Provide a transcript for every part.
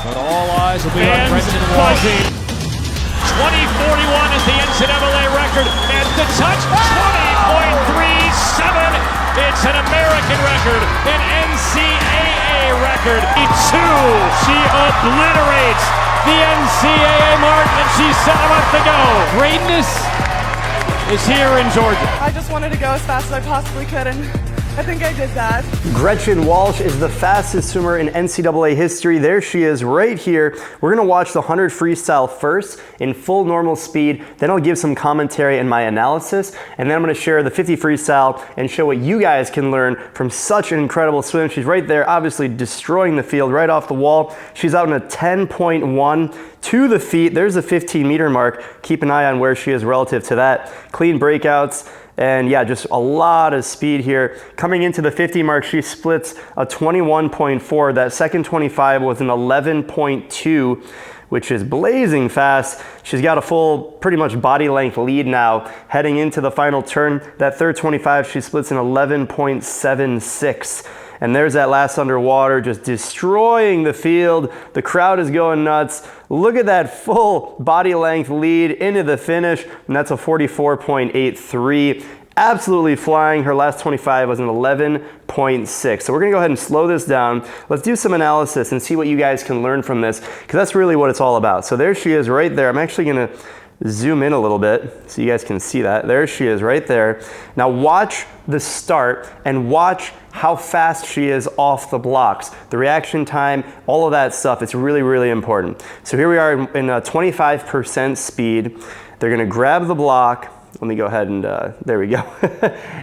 But all eyes will be on Gretchen Walsh. 20:41 is the NCAA record, and the touch, 20.37. It's an American record, an NCAA record. She obliterates the NCAA mark, and she's 7 months to go. Greatness is here in Georgia. I just wanted to go as fast as I possibly could, and I think I did that. Gretchen Walsh is the fastest swimmer in NCAA history. There she is right here. We're gonna watch the 100 freestyle first in full normal speed. Then I'll give some commentary and my analysis. And then I'm gonna share the 50 freestyle and show what you guys can learn from such an incredible swim. She's right there, obviously destroying the field right off the wall. She's out in a 10.1 to the feet. There's a 15-meter mark. Keep an eye on where she is relative to that. Clean breakouts. And yeah, just a lot of speed here. Coming into the 50 mark, she splits a 21.4. That second 25 was an 11.2, which is blazing fast. She's got a full, pretty much body length lead now. Heading into the final turn, that third 25, she splits an 11.76. And there's that last underwater, just destroying the field. The crowd is going nuts. Look at that full body length lead into the finish, and that's a 44.83. Absolutely flying. Her last 25 was an 11.6. So we're gonna go ahead and slow this down. Let's do some analysis and see what you guys can learn from this, because that's really what it's all about. So there she is right there. I'm actually gonna zoom in a little bit so you guys can see that. There she is right there. Now watch the start and watch how fast she is off the blocks. The reaction time, all of that stuff, it's really, really important. So here we are in a 25% speed. They're gonna grab the block. Let me go ahead and, there we go.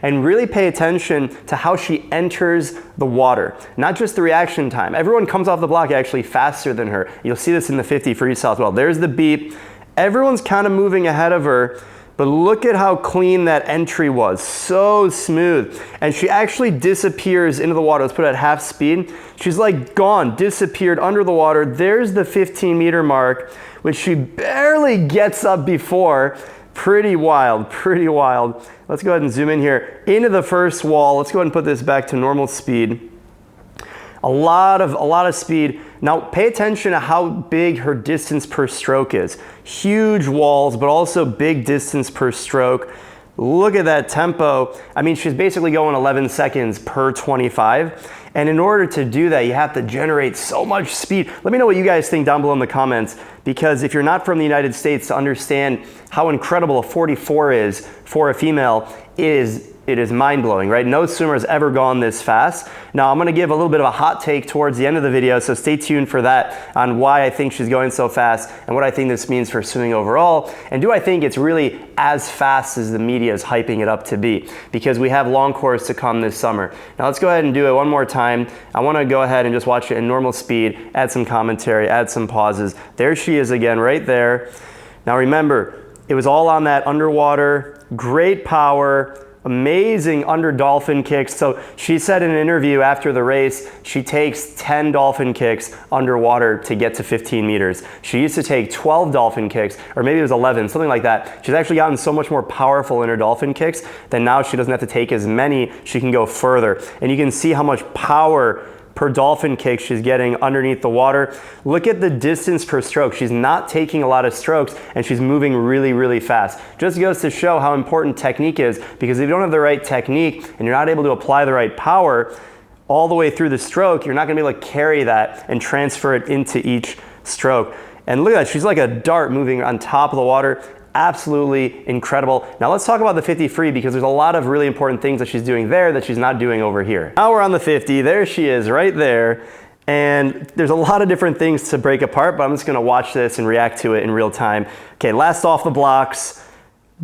And really pay attention to how she enters the water, not just the reaction time. Everyone comes off the block actually faster than her. You'll see this in the 50 freestyle as well. There's the beep. Everyone's kind of moving ahead of her, but look at how clean that entry was. So smooth. And she actually disappears into the water. Let's put it at half speed. She's like gone, disappeared under the water. There's the 15-meter mark, which she barely gets up before. Pretty wild, pretty wild. Let's go ahead and zoom in here into the first wall. Let's go ahead and put this back to normal speed. A lot of speed. Now pay attention to how big her distance per stroke is. Huge walls, but also big distance per stroke. Look at that tempo. I mean, she's basically going 11 seconds per 25. And in order to do that, you have to generate so much speed. Let me know what you guys think down below in the comments, because if you're not from the United States, to understand how incredible a 44 is for a female, it is mind-blowing, right? No swimmer has ever gone this fast. Now I'm gonna give a little bit of a hot take towards the end of the video, so stay tuned for that on why I think she's going so fast and what I think this means for swimming overall. And do I think it's really as fast as the media is hyping it up to be? Because we have long course to come this summer. Now let's go ahead and do it one more time. I wanna go ahead and just watch it in normal speed, add some commentary, add some pauses. There she is again, right there. Now remember, it was all on that underwater, great power, amazing under dolphin kicks. So she said in an interview after the race, she takes 10 dolphin kicks underwater to get to 15 meters. She used to take 12 dolphin kicks, or maybe it was 11, something like that. She's actually gotten so much more powerful in her dolphin kicks that now she doesn't have to take as many, she can go further. And you can see how much power per dolphin kick she's getting underneath the water. Look at the distance per stroke. She's not taking a lot of strokes and she's moving really, really fast. Just goes to show how important technique is, because if you don't have the right technique and you're not able to apply the right power all the way through the stroke, you're not gonna be able to carry that and transfer it into each stroke. And look at that, she's like a dart moving on top of the water. Absolutely incredible. Now let's talk about the 50 free, because there's a lot of really important things that she's doing there that she's not doing over here. Now we're on the 50, there she is right there. And there's a lot of different things to break apart, but I'm just gonna watch this and react to it in real time. Okay, last off the blocks,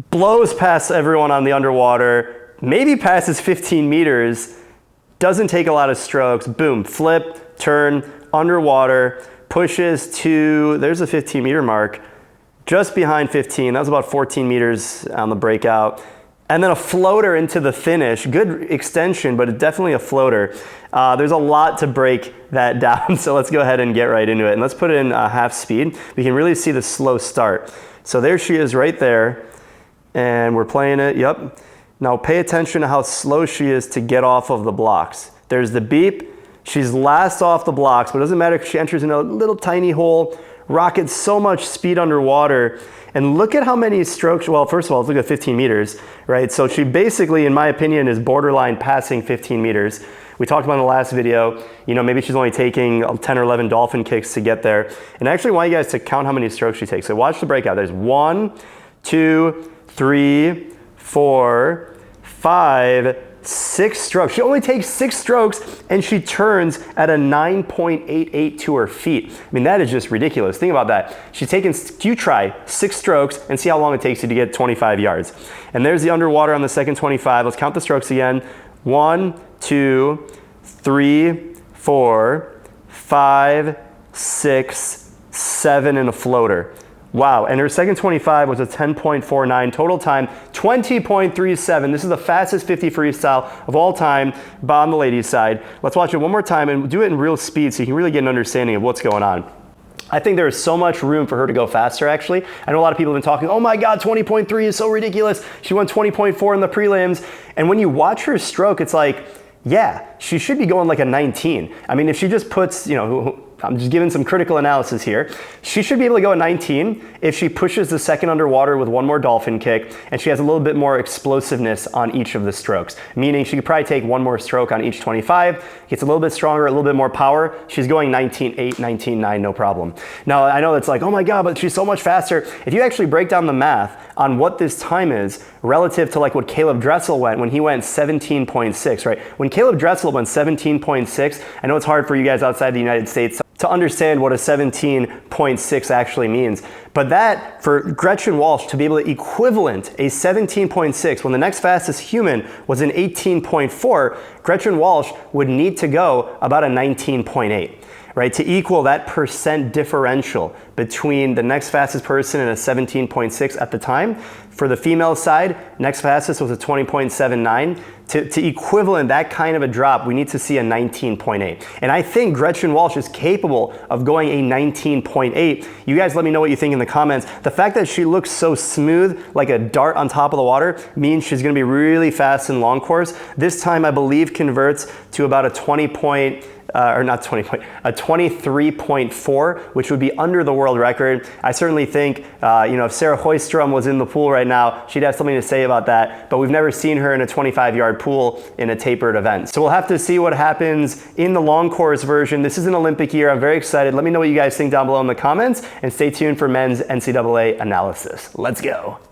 blows past everyone on the underwater, maybe passes 15 meters, doesn't take a lot of strokes, boom, flip, turn, underwater, pushes to, there's a 15-meter mark, just behind 15, that was about 14 meters on the breakout. And then a floater into the finish, good extension, but definitely a floater. There's a lot to break that down, so let's go ahead and get right into it. And let's put it in half speed. We can really see the slow start. So there she is right there, and we're playing it, yep. Now pay attention to how slow she is to get off of the blocks. There's the beep, She's last off the blocks, but it doesn't matter if she enters in a little tiny hole, rockets so much speed underwater. And look at how many strokes, well, first of all, let's look at 15 meters, right? So she basically, in my opinion, is borderline passing 15 meters. We talked about in the last video, you know, maybe she's only taking 10 or 11 dolphin kicks to get there. And I actually want you guys to count how many strokes she takes. So watch the breakout. There's 1, 2, 3, 4, 5, 6 strokes. She only takes 6 strokes and she turns at a 9.88 to her feet. I mean, that is just ridiculous. Think about that. She's taken, you try 6 strokes and see how long it takes you to get 25 yards. And there's the underwater on the second 25. Let's count the strokes again. 1, 2, 3, 4, 5, 6, 7, and a floater. Wow, and her second 25 was a 10.49, total time 20.37. This is the fastest 50 freestyle of all time on the ladies' side. Let's watch it one more time and do it in real speed so you can really get an understanding of what's going on. I think there is so much room for her to go faster, actually. I know a lot of people have been talking, oh my God, 20.3 is so ridiculous. She went 20.4 in the prelims. And when you watch her stroke, it's like, yeah, she should be going like a 19. I mean, if she just puts, you know, I'm just giving some critical analysis here. She should be able to go at 19 if she pushes the second underwater with one more dolphin kick and she has a little bit more explosiveness on each of the strokes. Meaning she could probably take one more stroke on each 25, gets a little bit stronger, a little bit more power. She's going 19.8, 19.9, no problem. Now, I know it's like, oh my God, but she's so much faster. If you actually break down the math on what this time is relative to like what Caleb Dressel went when he went 17.6, right? When Caleb Dressel went 17.6, I know it's hard for you guys outside the United States to understand what a 17.6 actually means. But that, for Gretchen Walsh to be able to equivalent a 17.6 when the next fastest human was an 18.4, Gretchen Walsh would need to go about a 19.8. Right, to equal that percent differential between the next fastest person and a 17.6 at the time. For the female side, next fastest was a 20.79. To equivalent that kind of a drop, we need to see a 19.8. And I think Gretchen Walsh is capable of going a 19.8. You guys let me know what you think in the comments. The fact that she looks so smooth, like a dart on top of the water, means she's gonna be really fast in long course. This time, I believe, converts to about a 23.4, which would be under the world record. I certainly think, you know, if Sarah Hoistrom was in the pool right now, she'd have something to say about that, but we've never seen her in a 25-yard pool in a tapered event. So we'll have to see what happens in the long course version. This is an Olympic year. I'm very excited. Let me know what you guys think down below in the comments, and stay tuned for men's NCAA analysis. Let's go.